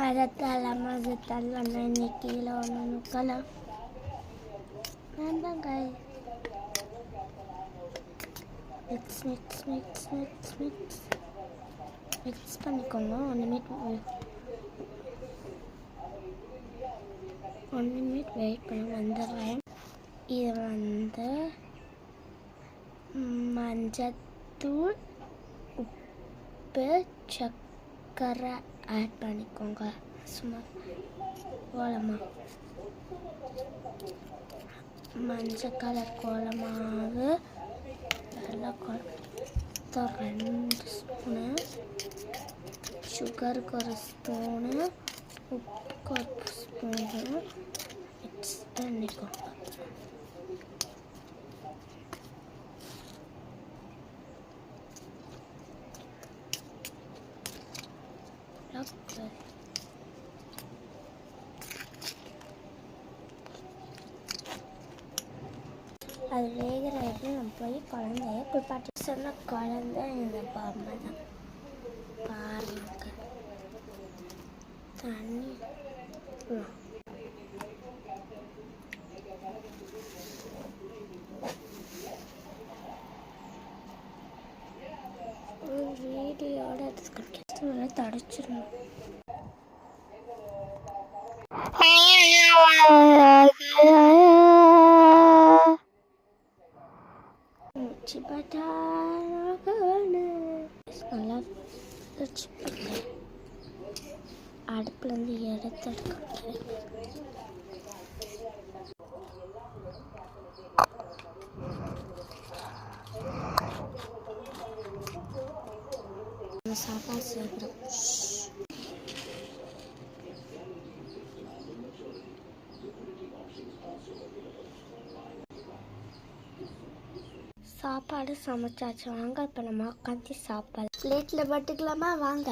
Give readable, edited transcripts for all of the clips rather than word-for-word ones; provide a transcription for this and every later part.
அதத்தால் அம்மாத்தால் வந்து இன்னைக்கு கீழே ஒன்று நுக்கலாம் வேண்டாங்க. Mix mix mix mix mix mix பண்ணிக்கோங்க. 1 மினிட் வெயிட் பண்ணி வந்துடுறேன். இது வந்து மஞ்சத்தூள், உப்பு, சர்க்கரை ஆட் பண்ணிக்கோங்க. சும்மா கோலமா மஞ்சள் கலர் கோலமாவு நல்லா 2 ஸ்பூனு, சுகருக்கு 1 ஸ்பூனு, உப்புக்கு 1 ஸ்பூனு மிக்ஸ் பண்ணிக்கோங்க. அது வேகிற வரைக்கும் நம்ம போய் குழந்தைய குளிப்பாட்டி சொன்ன குழந்தை இந்த பொம்மை தான். பாருங்க தண்ணி வீடியோட எடுத்துக்கிட்டு தடைச்சிடணும். நல்லா அடுப்புலேருந்து எடுத்து சாப்பாடு சேர்க்குறோம். சாப்பாடு சமைச்சாச்சு. வாங்க இப்போ நம்ம உட்காந்து சாப்பாடு பிளேட்டில் பட்டுக்கலாமா? வாங்க.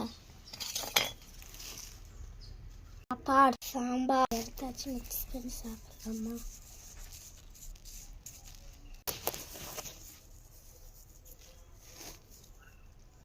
சாப்பாடு சாம்பார் எடுத்தாச்சு. மிக்ஸ் பண்ணி சாப்பிடலாமா?